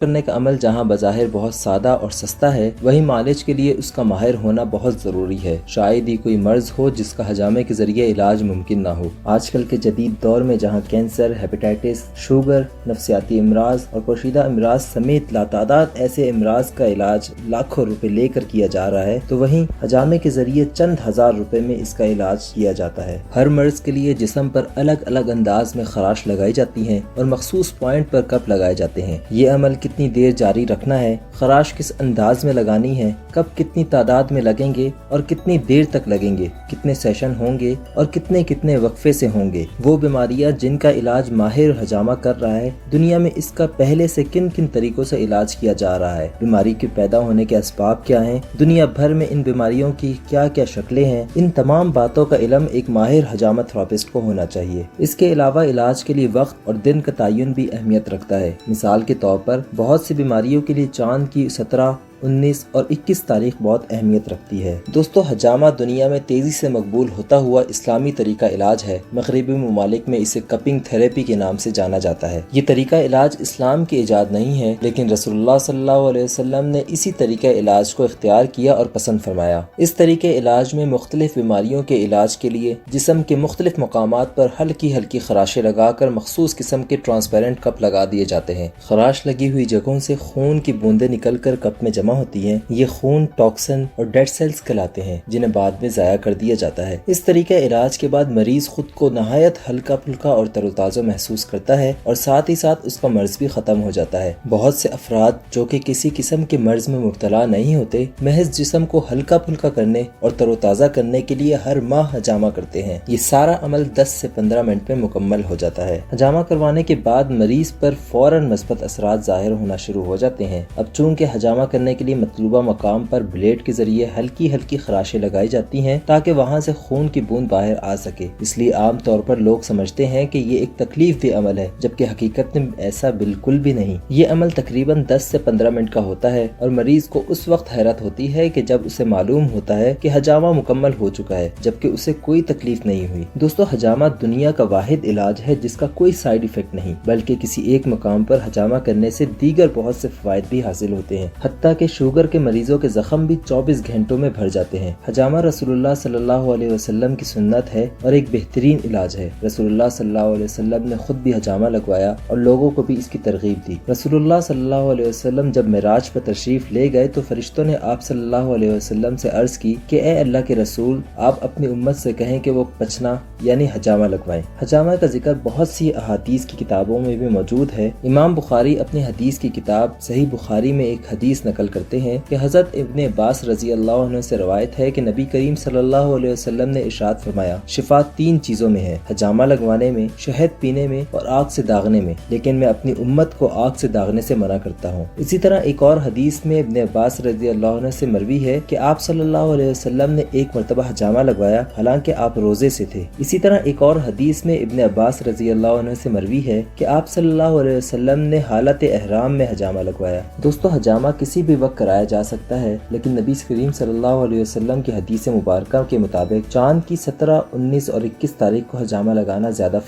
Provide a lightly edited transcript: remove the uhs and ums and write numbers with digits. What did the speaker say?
کرنے کا عمل جہاں بظاہر بہت سادہ اور سستا ہے، وہیں معالج کے لیے اس کا ماہر ہونا بہت ضروری ہے۔ شاید ہی کوئی مرض ہو جس کا حجامے کے ذریعے علاج ممکن نہ ہو۔ آج کل کے جدید دور میں جہاں کینسر، ہیپیٹائٹس، شوگر، نفسیاتی امراض اور پوشیدہ امراض سمیت لاتعداد ایسے امراض کا علاج لاکھوں روپے لے کر کیا جا رہا ہے، تو وہیں حجامے کے ذریعے چند ہزار روپے میں اس کا علاج کیا جاتا ہے۔ ہر مرض کے لیے جسم پر الگ الگ انداز میں خراش لگائی جاتی ہیں اور مخصوص پوائنٹ پر کپ لگائے جاتے ہیں۔ یہ عمل کتنی دیر جاری رکھنا ہے، خراش کس انداز میں لگانی ہے، کب کتنی تعداد میں لگیں گے اور کتنی دیر تک لگیں گے، کتنے سیشن ہوں گے اور کتنے وقفے سے ہوں گے، وہ بیماریاں جن کا علاج ماہر حجامہ کر رہا ہے، دنیا میں اس کا پہلے سے کن طریقوں سے علاج کیا جا رہا ہے، بیماری کے پیدا ہونے کے اسباب کیا ہیں، دنیا بھر میں ان بیماریوں کی کیا شکلیں ہیں، ان تمام باتوں کا علم ایک ماہر حجامہ تھراپسٹ کو ہونا چاہیے۔ اس کے علاوہ علاج کے لیے وقت اور دن کا تعین بھی اہمیت رکھتا ہے۔ مثال کے طور پر بہت سی بیماریوں کے لیے چاند کی 17، 19 اور 21 تاریخ بہت اہمیت رکھتی ہے۔ دوستو، حجامہ دنیا میں تیزی سے مقبول ہوتا ہوا اسلامی طریقہ علاج ہے۔ مغربی ممالک میں اسے کپنگ تھراپی کے نام سے جانا جاتا ہے۔ یہ طریقہ علاج اسلام کی ایجاد نہیں ہے، لیکن رسول اللہ صلی اللہ علیہ وسلم نے اسی طریقہ علاج کو اختیار کیا اور پسند فرمایا۔ اس طریقہ علاج میں مختلف بیماریوں کے علاج کے لیے جسم کے مختلف مقامات پر ہلکی خراشیں لگا کر مخصوص قسم کے ٹرانسپیرنٹ کپ لگا دیے جاتے ہیں۔ خراش لگی ہوئی جگہوں سے خون کی بوندیں نکل کر کپ میں جمع ہوتی ہیں۔ یہ خون ٹاکسن اور ڈیڈ سیلز کہلاتے ہیں، جنہیں بعد میں ضائع کر دیا جاتا ہے۔ اس طریقہ علاج کے بعد مریض خود کو نہایت ہلکا پھلکا اور تر و تازہ محسوس کرتا ہے اور ساتھ ہی ساتھ اس کا مرض بھی ختم ہو جاتا ہے۔ بہت سے افراد جو کہ کسی قسم کے مرض میں مبتلا نہیں ہوتے، محض جسم کو ہلکا پھلکا کرنے اور تر و تازہ کرنے کے لیے ہر ماہ حجامہ کرتے ہیں۔ یہ سارا عمل 10 سے 15 منٹ میں مکمل ہو جاتا ہے۔ حجامہ کروانے کے بعد مریض پر فوراً مثبت اثرات ظاہر ہونا شروع ہو جاتے ہیں۔ اب چونکہ حجامہ کرنے کے لیے مطلوبہ مقام پر بلیڈ کے ذریعے ہلکی خراشیں لگائی جاتی ہیں تاکہ وہاں سے خون کی بوند باہر آ سکے، اس لیے عام طور پر لوگ سمجھتے ہیں کہ یہ ایک تکلیف دہ عمل ہے، جبکہ حقیقت میں ایسا بالکل بھی نہیں۔ یہ عمل تقریباً 10 سے 15 منٹ کا ہوتا ہے اور مریض کو اس وقت حیرت ہوتی ہے کہ جب اسے معلوم ہوتا ہے کہ حجامہ مکمل ہو چکا ہے، جبکہ اسے کوئی تکلیف نہیں ہوئی۔ دوستو، حجامہ دنیا کا واحد علاج ہے جس کا کوئی سائیڈ ایفیکٹ نہیں، بلکہ کسی ایک مقام پر حجامہ کرنے سے دیگر بہت سے فوائد بھی حاصل ہوتے ہیں۔ حتیٰ کہ شوگر کے مریضوں کے زخم بھی 24 گھنٹوں میں بھر جاتے ہیں۔ حجامہ رسول اللہ صلی اللہ علیہ وسلم کی سنت ہے اور ایک بہترین علاج ہے۔ رسول اللہ صلی اللہ علیہ وسلم نے خود بھی حجامہ لگوایا اور لوگوں کو بھی اس کی ترغیب دی۔ رسول اللہ صلی اللہ علیہ وسلم جب معراج پر تشریف لے گئے تو فرشتوں نے آپ صلی اللہ علیہ وسلم سے عرض کی کہ اے اللہ کے رسول، آپ اپنی امت سے کہیں کہ وہ پچنا یعنی حجامہ لگوائیں۔ حجامہ کا ذکر بہت سی احادیث کی کتابوں میں بھی موجود ہے۔ امام بخاری اپنی حدیث کی کتاب صحیح بخاری میں ایک حدیث نقل کرتے ہیں کہ حضرت ابن عباس رضی اللہ عنہ سے روایت ہے کہ نبی کریم صلی اللہ علیہ وسلم نے ارشاد فرمایا، شفا 3 چیزوں میں ہے، حجامہ لگوانے میں، شہد پینے میں اور آگ سے داغنے میں، لیکن میں اپنی امت کو آگ سے داغنے سے منع کرتا ہوں۔ اسی طرح ایک اور حدیث میں ابن عباس رضی اللہ عنہ سے مروی ہے کہ آپ صلی اللہ علیہ وسلم نے ایک مرتبہ حجامہ لگوایا حالانکہ آپ روزے سے تھے۔ اسی طرح ایک اور حدیث میں ابن عباس رضی اللہ عنہ سے مروی ہے کہ آپ صلی اللہ علیہ وسلم نے حالت احرام میں حجامہ لگوایا۔ دوستو، حجامہ کسی بھی وقت کرایا جا سکتا ہے، لیکن نبی کریم صلی اللہ علیہ وسلم کی حدیث مبارکہ کے مطابق چاند کی 17، 19 اور 21 تاریخ کو حجامہ لگانا زیادہ